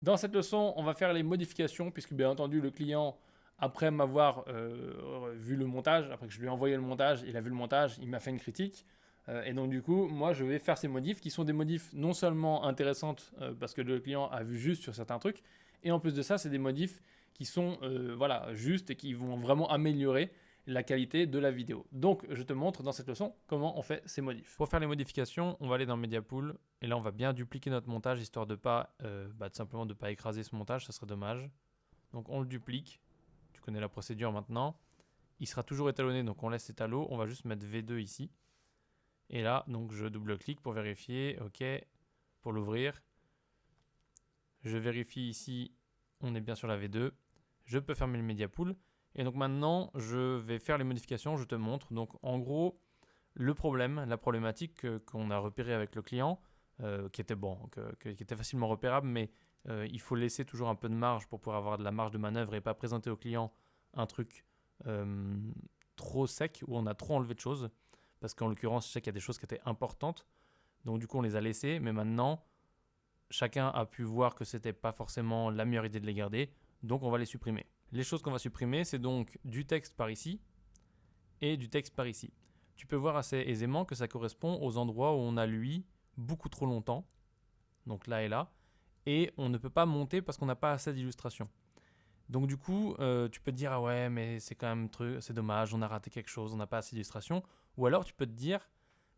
Dans cette leçon, on va faire les modifications puisque bien entendu le client, après m'avoir vu le montage, après que je lui ai envoyé le montage, il a vu le montage, il m'a fait une critique. Et donc du coup, moi je vais faire ces modifs qui sont des modifs non seulement intéressantes parce que le client a vu juste sur certains trucs, et en plus de ça, c'est des modifs qui sont voilà, justes et qui vont vraiment améliorer la qualité de la vidéo. Donc je te montre dans cette leçon comment on fait ces modifs. Pour faire les modifications, on va aller dans Media Pool et là on va bien dupliquer notre montage histoire de pas tout simplement de pas écraser ce montage, ça serait dommage. Donc on le duplique, tu connais la procédure maintenant. Il sera toujours étalonné, donc on laisse étalo, on va juste mettre V2 ici. Et là, donc je double-clique pour vérifier, ok, pour l'ouvrir. Je vérifie ici, on est bien sur la V2. Je peux fermer le Media Pool. Et donc maintenant, je vais faire les modifications, je te montre. Donc en gros, le problème, la problématique qu'on a repérée avec le client, qui était bon, qui était facilement repérable, mais il faut laisser toujours un peu de marge pour pouvoir avoir de la marge de manœuvre et pas présenter au client un truc trop sec où on a trop enlevé de choses. Parce qu'en l'occurrence, je sais qu'il y a des choses qui étaient importantes. Donc du coup, on les a laissées, mais maintenant, chacun a pu voir que c'était pas forcément la meilleure idée de les garder, donc on va les supprimer. Les choses qu'on va supprimer, c'est donc du texte par ici et du texte par ici. Tu peux voir assez aisément que ça correspond aux endroits où on a lui beaucoup trop longtemps, donc là et là, et on ne peut pas monter parce qu'on n'a pas assez d'illustrations. Donc du coup, tu peux te dire ah ouais mais c'est quand même c'est dommage, on a raté quelque chose, on n'a pas assez d'illustrations. Ou alors tu peux te dire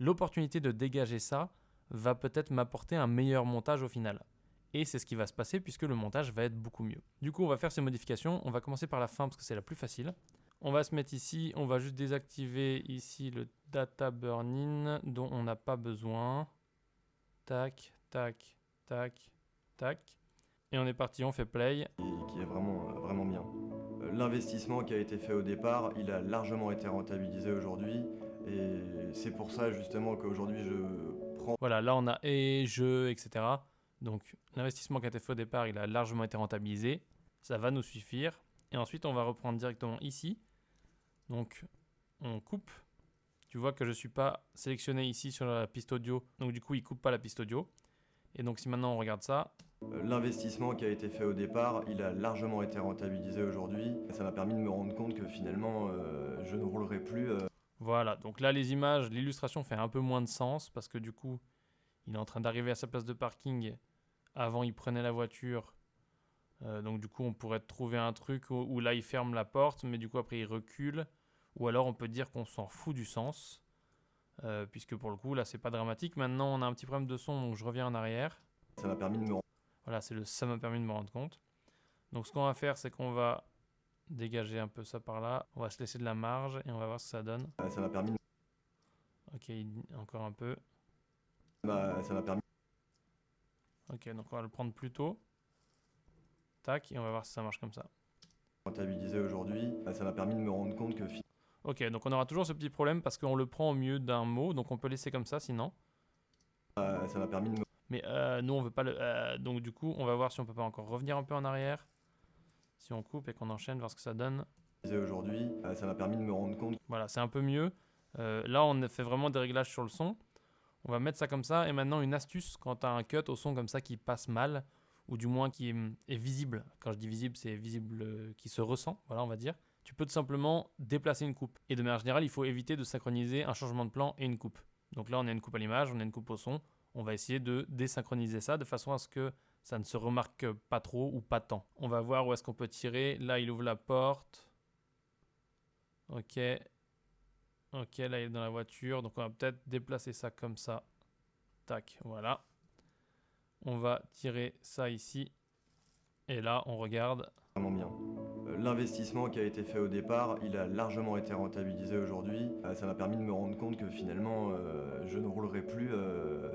l'opportunité de dégager ça va peut-être m'apporter un meilleur montage au final. Et c'est ce qui va se passer puisque le montage va être beaucoup mieux. Du coup, on va faire ces modifications. On va commencer par la fin parce que c'est la plus facile. On va se mettre ici, on va juste désactiver ici le data burn-in dont on n'a pas besoin. Tac, tac, tac, tac. Et on est parti, on fait play. Qui est vraiment bien. L'investissement qui a été fait au départ, il a largement été rentabilisé aujourd'hui. Et c'est pour ça justement qu'aujourd'hui je prends... Voilà, là on a et jeux, etc. Donc l'investissement qui a été fait au départ, il a largement été rentabilisé. Ça va nous suffire. Et ensuite, on va reprendre directement ici. Donc on coupe. Tu vois que je ne suis pas sélectionné ici sur la piste audio. Donc du coup, il ne coupe pas la piste audio. Et donc si maintenant on regarde ça, L'investissement qui a été fait au départ, il a largement été rentabilisé aujourd'hui. Ça m'a permis de me rendre compte que finalement, je ne roulerai plus. voilà. Donc là, les images, l'illustration fait un peu moins de sens parce que du coup, il est en train d'arriver à sa place de parking. Avant, il prenait la voiture. Donc du coup, on pourrait trouver un truc où là, il ferme la porte, mais du coup, après, il recule. Ou alors, on peut dire qu'on s'en fout du sens. Puisque pour le coup, là, c'est pas dramatique. Maintenant, on a un petit problème de son, donc je reviens en arrière. Ça m'a permis de me rendre... Voilà, ça m'a permis de me rendre compte. Donc ce qu'on va faire, c'est qu'on va dégager un peu ça par là. On va se laisser de la marge et on va voir ce que ça donne. Ça m'a permis... Ok, encore un peu. Ça m'a permis... Ok, donc on va le prendre plus tôt. Tac, et on va voir si ça marche comme ça. rentabilisé aujourd'hui. Ça m'a permis de me rendre compte que... Ok, donc on aura toujours ce petit problème parce qu'on le prend au milieu d'un mot, donc on peut laisser comme ça sinon. Ça m'a permis de me... Mais nous, on veut pas le... donc du coup, on va voir si on peut pas encore revenir un peu en arrière. Si on coupe et qu'on enchaîne, voir ce que ça donne. aujourd'hui. Ça m'a permis de me rendre compte... Voilà, c'est un peu mieux. Là, on a fait vraiment des réglages sur le son. On va mettre ça comme ça. Et maintenant, une astuce, quand tu as un cut au son comme ça qui passe mal, ou du moins qui est visible. Quand je dis visible, c'est visible qui se ressent, voilà, on va dire. Tu peux tout simplement déplacer une coupe. Et de manière générale, il faut éviter de synchroniser un changement de plan et une coupe. Donc là, on a une coupe à l'image, on a une coupe au son. On va essayer de désynchroniser ça de façon à ce que ça ne se remarque pas trop ou pas tant. On va voir où est-ce qu'on peut tirer. Là, il ouvre la porte. Ok. Ok, là, il est dans la voiture. Donc, on va peut-être déplacer ça comme ça. Tac, voilà. On va tirer ça ici. Et là, on regarde. vraiment bien. L'investissement qui a été fait au départ, il a largement été rentabilisé aujourd'hui. Ça m'a permis de me rendre compte que finalement, je ne roulerai plus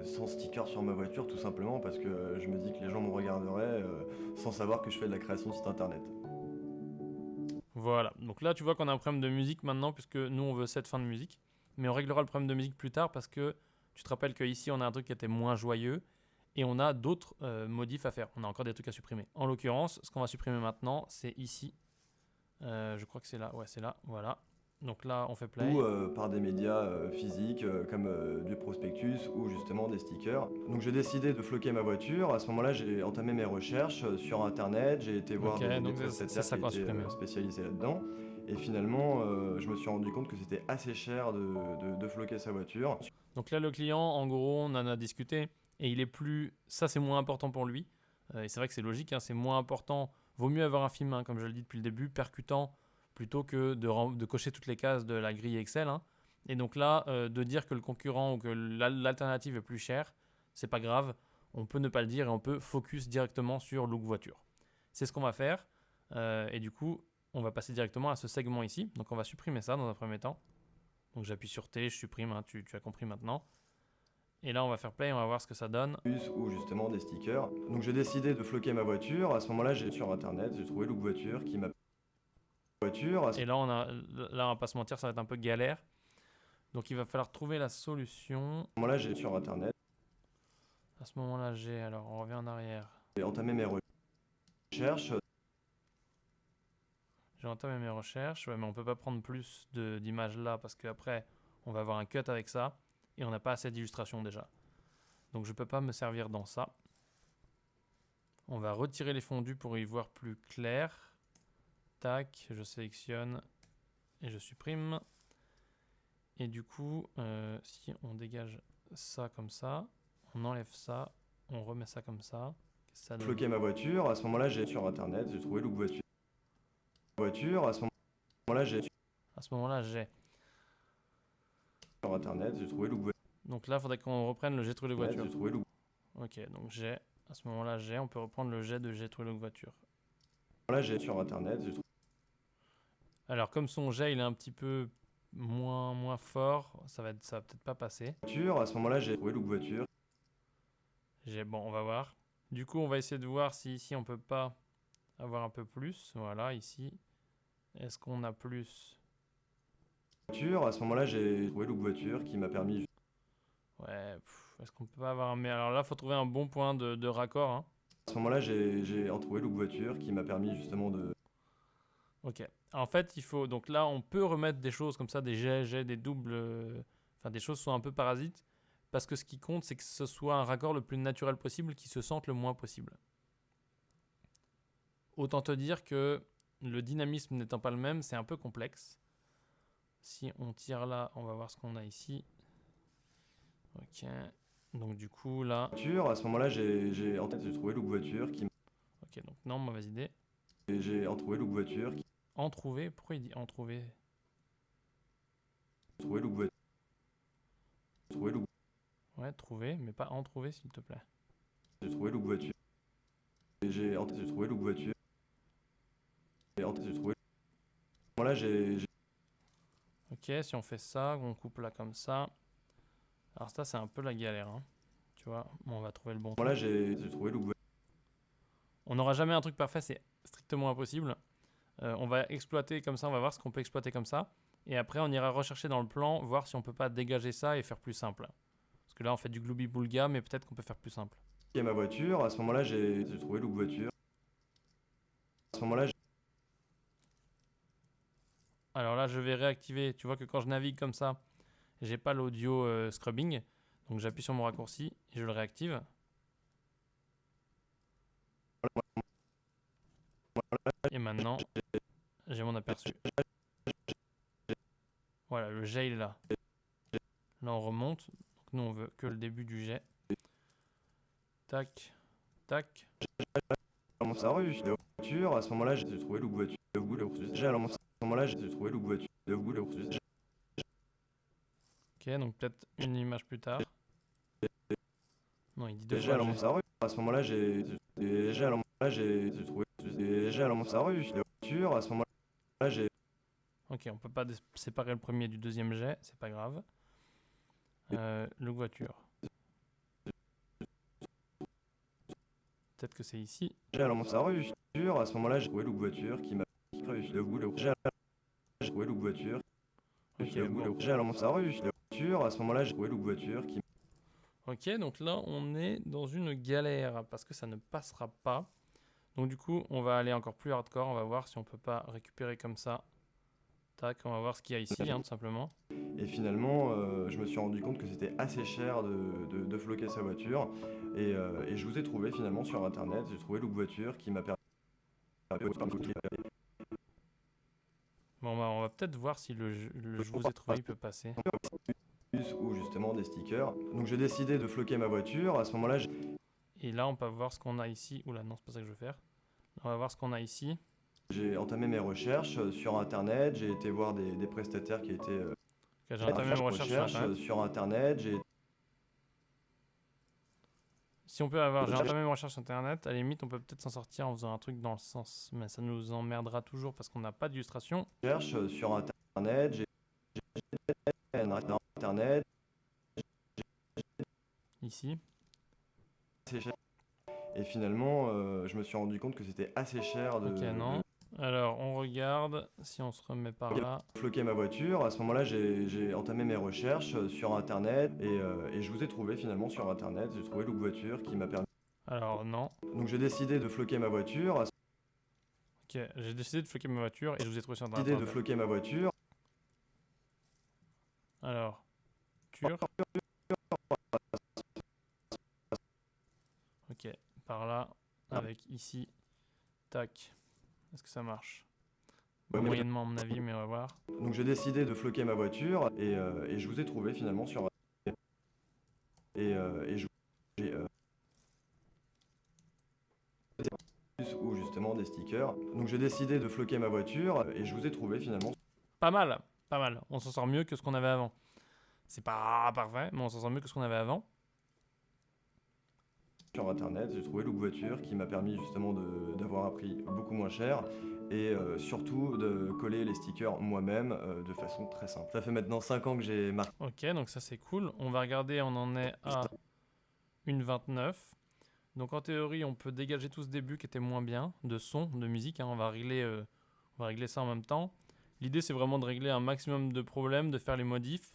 sans sticker sur ma voiture, tout simplement parce que je me dis que les gens me regarderaient sans savoir que je fais de la création de site internet. Voilà. Donc là, tu vois qu'on a un problème de musique maintenant, puisque nous, on veut cette fin de musique. Mais on réglera le problème de musique plus tard, parce que tu te rappelles qu'ici, on a un truc qui était moins joyeux. Et on a d'autres modifs à faire. On a encore des trucs à supprimer. En l'occurrence, ce qu'on va supprimer maintenant, c'est ici. Je crois que c'est là. Ouais, c'est là. Voilà. Donc là, on fait play. ou par des médias physiques comme du prospectus ou justement des stickers. Donc j'ai décidé de floquer ma voiture. À ce moment-là, j'ai entamé mes recherches sur internet, j'ai été voir Ok, des donc c'est prestataires ça qui qu'on va étaient supprimer. spécialisés là-dedans. Et finalement, je me suis rendu compte que c'était assez cher de floquer sa voiture. Donc là, le client, en gros, on en a discuté et il est plus. Ça, c'est moins important pour lui. Et c'est vrai que c'est logique, hein, c'est moins important. Vaut mieux avoir un film, hein, comme je le dis depuis le début, percutant, plutôt que de cocher toutes les cases de la grille Excel. Hein. Et donc là, de dire que le concurrent ou que l'alternative est plus chère, c'est pas grave. On peut ne pas le dire et on peut focus directement sur look voiture. C'est ce qu'on va faire. Et du coup, on va passer directement à ce segment ici. Donc on va supprimer ça dans un premier temps. Donc j'appuie sur T, je supprime, hein, tu as compris maintenant. Et là, on va faire play, on va voir ce que ça donne. Ou justement des stickers. Donc j'ai décidé de floquer ma voiture. À ce moment-là, j'ai sur internet, j'ai trouvé Look Voiture qui m'a voiture. Et là, on va pas se mentir, ça va être un peu galère. Donc il va falloir trouver la solution. À ce moment-là, j'ai sur internet, À ce moment-là, alors on revient en arrière. j'ai entamé mes recherches. J'ai entamé mes recherches, ouais, mais on peut pas prendre plus d'images là parce qu'après, on va avoir un cut avec ça et on n'a pas assez d'illustrations déjà. Donc je peux pas me servir dans ça. On va retirer les fondus pour y voir plus clair. Tac, je sélectionne et je supprime. Et du coup, si on dégage ça comme ça, on enlève ça, on remet ça comme ça. Ça donne... Floquer ma voiture. À ce moment-là, j'ai sur internet, j'ai trouvé Look Voiture. Voiture. À ce moment-là, j'ai À ce moment-là, j'ai. sur internet, j'ai trouvé Look Voiture. Donc là, il faudrait qu'on reprenne le j'ai trouvé le voiture. J'ai trouvé Look. Ok, donc j'ai. À ce moment-là, on peut reprendre le jet de j'ai trouvé le voiture. Là, j'ai sur internet, j'ai trouvé. Alors, comme son jet, il est un petit peu moins fort, ça va peut-être pas passer. Voiture. À ce moment-là, j'ai trouvé Look Voiture. Bon, on va voir. Du coup, on va essayer de voir si ici on peut pas avoir un peu plus. Voilà, ici. Est-ce qu'on a plus? Voiture. À ce moment-là, j'ai trouvé Look Voiture qui m'a permis. Ouais, est-ce qu'on peut pas avoir un... Mais alors là, faut trouver un bon point de raccord. Hein. À ce moment-là, j'ai trouvé Look Voiture qui m'a permis justement de. Ok. En fait, il faut... Donc là, on peut remettre des choses comme ça, des jets, des doubles... Enfin, des choses qui sont un peu parasites. Parce que ce qui compte, c'est que ce soit un raccord le plus naturel possible, qui se sente le moins possible. Autant te dire que le dynamisme n'étant pas le même, c'est un peu complexe. Si on tire là, on va voir ce qu'on a ici. Ok. Donc du coup, là... Voiture. À ce moment-là, j'ai trouvé Look Voiture qui. Ok, donc non, mauvaise idée. J'ai trouvé Look Voiture qui. En trouver? Pourquoi il dit en trouver? Trouvé Look Voiture. Trouvé Look. Ouais, trouver, mais pas en trouver, s'il te plaît. J'ai trouvé Look Voiture. J'ai trouvé Look Voiture. J'ai trouvé. Voilà, j'ai. Ok, si on fait ça, on coupe là comme ça. Alors ça, c'est un peu la galère, hein. Tu vois, bon, on va trouver le bon Voilà, truc. j'ai trouvé Look Voiture. On n'aura jamais un truc parfait, c'est strictement impossible. On va exploiter comme ça, on va voir ce qu'on peut exploiter comme ça. Et après, on ira rechercher dans le plan, voir si on peut pas dégager ça et faire plus simple. Parce que là, on fait du gloubi-boulga, mais peut-être qu'on peut faire plus simple. Ma voiture. À ce moment-là, j'ai trouvé Look Voiture. À ce moment-là, Alors là, je vais réactiver. Tu vois que quand je navigue comme ça, j'ai pas l'audio scrubbing. Donc j'appuie sur mon raccourci et je le réactive. Et maintenant, j'ai mon aperçu. Voilà, le jet il est là. Là on remonte. Donc nous on veut que le début du jet. Tac, tac. dans sa rue, de voiture. À ce moment-là, j'ai trouvé Look Voiture. Déjà, à ce moment-là, j'ai trouvé Look Voiture. Ok, donc peut-être une image plus tard. Non, il dit deux Déjà, fois. dans sa rue. À ce moment-là, j'ai trouvé. Déjà, dans sa rue, de voiture. À ce moment-là, j'ai. Ok, on peut pas séparer le premier du deuxième jet, c'est pas grave. Look voiture. Peut-être que c'est ici. Déjà, dans sa rue, à ce moment-là, j'ai trouvé Look Voiture qui m'a. Déjà, j'ai trouvé Look Voiture. Ok, bon. Déjà, dans sa rue, de voiture. À ce moment-là, j'ai trouvé Look Voiture qui. Ok, donc là on est dans une galère parce que ça ne passera pas. Donc du coup on va aller encore plus hardcore, on va voir si on peut pas récupérer comme ça Tac, on va voir ce qu'il y a ici, tout simplement. Et finalement, je me suis rendu compte que c'était assez cher de floquer sa voiture. Et je vous ai trouvé finalement sur internet, j'ai trouvé Look Voiture qui m'a permis. Bon, bah, on va peut-être voir si je vous ai trouvé, il peut passer. Ou justement des stickers. Donc j'ai décidé de floquer ma voiture. À ce moment-là, Et là, on peut voir ce qu'on a ici. Oula, non, c'est pas ça que je veux faire. On va voir ce qu'on a ici. j'ai entamé mes recherches sur internet. J'ai été voir des prestataires qui étaient Ok, j'ai entamé mes recherches sur Internet. sur internet. Si on peut avoir, j'ai entamé mes recherches sur Internet. À la limite, on peut peut-être s'en sortir en faisant un truc dans le sens, mais ça nous emmerdera toujours parce qu'on n'a pas d'illustration. Cherche sur internet. Internet. Ici. Et finalement, je me suis rendu compte que c'était assez cher Ok, non. Alors, on regarde si on se remet par là. floquer ma voiture. À ce moment-là, j'ai entamé mes recherches sur internet et je vous ai trouvé finalement sur internet. J'ai trouvé Look Voiture qui m'a permis. Alors, non. Donc j'ai décidé de floquer ma voiture. Ok, j'ai décidé de floquer ma voiture et je vous ai trouvé sur Internet. Décidé de floquer ma voiture. Alors, cure. Ok, par là, avec ici. Tac. Est-ce que ça marche? Moyennement à mon avis, mais on va voir. Donc j'ai décidé de floquer ma voiture et je vous ai trouvé finalement sur. Et ou justement des stickers. Donc j'ai décidé de floquer ma voiture et je vous ai trouvé finalement. Pas mal, pas mal. On s'en sort mieux que ce qu'on avait avant. C'est pas parfait, mais on s'en sort mieux que ce qu'on avait avant. Sur internet, j'ai trouvé Look Voiture qui m'a permis justement d'avoir un prix beaucoup moins cher et surtout de coller les stickers moi-même de façon très simple. Ça fait maintenant 5 ans que j'ai marqué. Ok, donc ça c'est cool. On va regarder, on en est à 1,29. Donc en théorie, on peut dégager tout ce début qui était moins bien, de son, de musique. On va régler ça en même temps. L'idée c'est vraiment de régler un maximum de problèmes, de faire les modifs.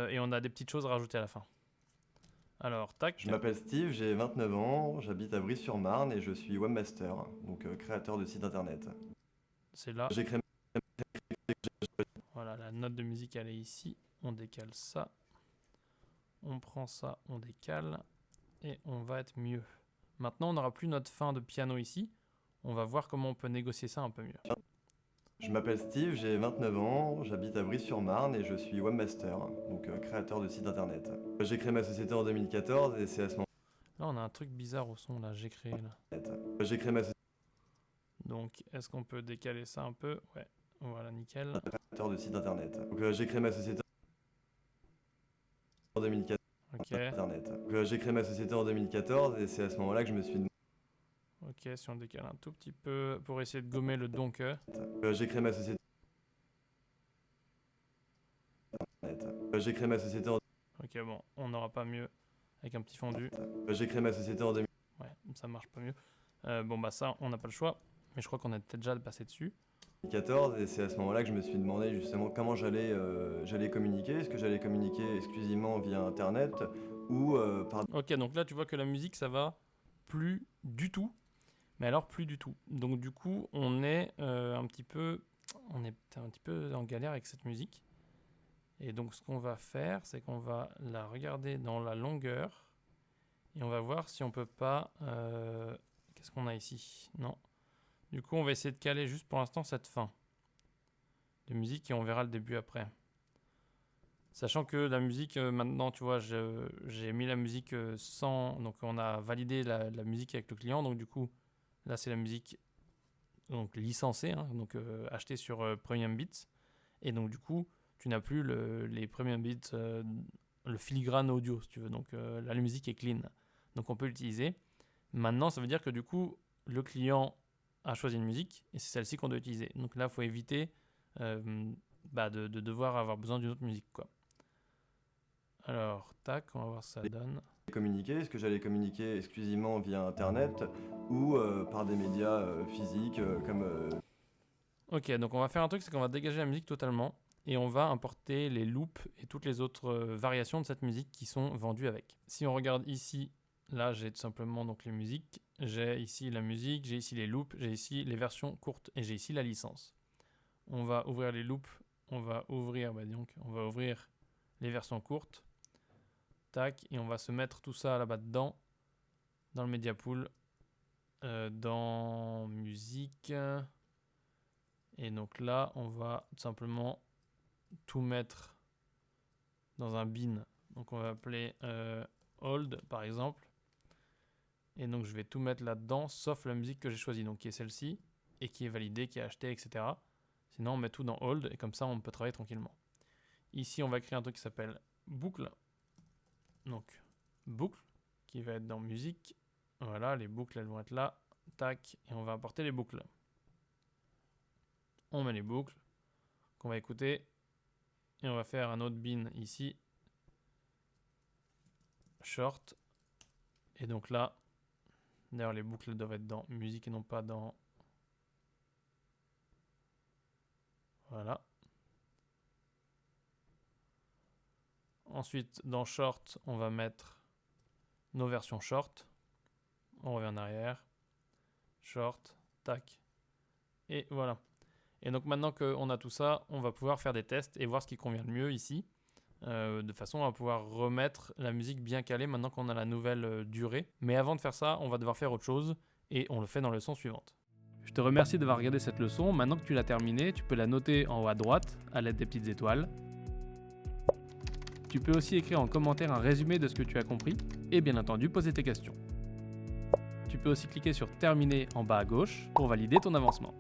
Et on a des petites choses à rajouter à la fin. Alors, tac. Je m'appelle Steve, j'ai 29 ans, j'habite à Brie-sur-Marne et je suis webmaster, donc créateur de site internet. C'est là. J'ai créé. Voilà, la note de musique elle est ici. On décale ça. On prend ça, on décale. Et on va être mieux. Maintenant, on n'aura plus notre fin de piano ici. On va voir comment on peut négocier ça un peu mieux. Je m'appelle Steve, j'ai 29 ans, j'habite à Brie-sur-Marne et je suis webmaster, donc créateur de site internet. J'ai créé ma société en 2014 et c'est à ce moment. Là, on a un truc bizarre au son, là, j'ai créé là. J'ai créé ma société. Donc, est-ce qu'on peut décaler ça un peu? Ouais, voilà, nickel. Créateur de site internet. Donc j'ai créé ma société en 2014. Ok. Internet. J'ai créé ma société en 2014 et c'est à ce moment-là que je me suis. Ok, si on décale un tout petit peu pour essayer de gommer le donc. J'ai créé ma société. J'ai créé ma société en. Ok, bon, on n'aura pas mieux avec un petit fondu. J'ai créé ma société en 2000. Ouais, ça marche pas mieux. Bon, bah ça, on n'a pas le choix. Mais je crois qu'on a peut-être déjà passé dessus. 2014 et c'est à ce moment-là que je me suis demandé justement comment j'allais communiquer. Est-ce que j'allais communiquer exclusivement via internet ou par. Ok, donc là, tu vois que la musique, ça va plus du tout. Mais alors, plus du tout. Donc, du coup, on est un petit peu en galère avec cette musique. Et donc, ce qu'on va faire, c'est qu'on va la regarder dans la longueur. Et on va voir si on peut pas... Qu'est-ce qu'on a ici? Non. Du coup, on va essayer de caler juste pour l'instant cette fin de musique et on verra le début après. Sachant que la musique, maintenant, tu vois, j'ai mis la musique sans... Donc, on a validé la musique avec le client. Donc, du coup, là, c'est la musique donc, licencée, hein, donc achetée sur Premium Beats. Et donc, du coup, tu n'as plus les Premium Beats, le filigrane audio, si tu veux. Donc, là, la musique est clean. Donc, on peut l'utiliser. Maintenant, ça veut dire que, du coup, le client a choisi une musique et c'est celle-ci qu'on doit utiliser. Donc là, il faut éviter de devoir avoir besoin d'une autre musique, quoi. Alors, tac, on va voir ce que ça donne. Communiquer, est-ce que j'allais communiquer exclusivement via internet ou par des médias physiques comme. Ok, donc on va faire un truc, c'est qu'on va dégager la musique totalement et on va importer les loops et toutes les autres variations de cette musique qui sont vendues avec. Si on regarde ici, là j'ai tout simplement donc les musiques, j'ai ici la musique, j'ai ici les loops, j'ai ici les versions courtes et j'ai ici la licence. On va ouvrir les loops. On va ouvrir, on va ouvrir les versions courtes. Tac, et on va se mettre tout ça là-bas dedans, dans le media pool, dans musique. Et donc là, on va tout simplement tout mettre dans un bin. Donc on va appeler old par exemple. Et donc je vais tout mettre là-dedans, sauf la musique que j'ai choisie, donc qui est celle-ci, et qui est validée, qui est achetée, etc. Sinon on met tout dans old, et comme ça on peut travailler tranquillement. Ici on va créer un truc qui s'appelle boucle. Donc boucle, qui va être dans musique. Voilà, les boucles elles vont être là. Tac, et on va importer les boucles. On met les boucles qu'on va écouter. Et on va faire un autre bin ici. Short. Et donc là, d'ailleurs les boucles doivent être dans musique et non pas dans... Voilà. Ensuite, dans short, on va mettre nos versions short. On revient en arrière. Short, tac. Et voilà. Et donc maintenant qu'on a tout ça, on va pouvoir faire des tests et voir ce qui convient le mieux ici. De façon à pouvoir remettre la musique bien calée maintenant qu'on a la nouvelle durée. Mais avant de faire ça, on va devoir faire autre chose et on le fait dans la leçon suivante. Je te remercie d'avoir regardé cette leçon. Maintenant que tu l'as terminée, tu peux la noter en haut à droite à l'aide des petites étoiles. Tu peux aussi écrire en commentaire un résumé de ce que tu as compris et bien entendu poser tes questions. Tu peux aussi cliquer sur terminer en bas à gauche pour valider ton avancement.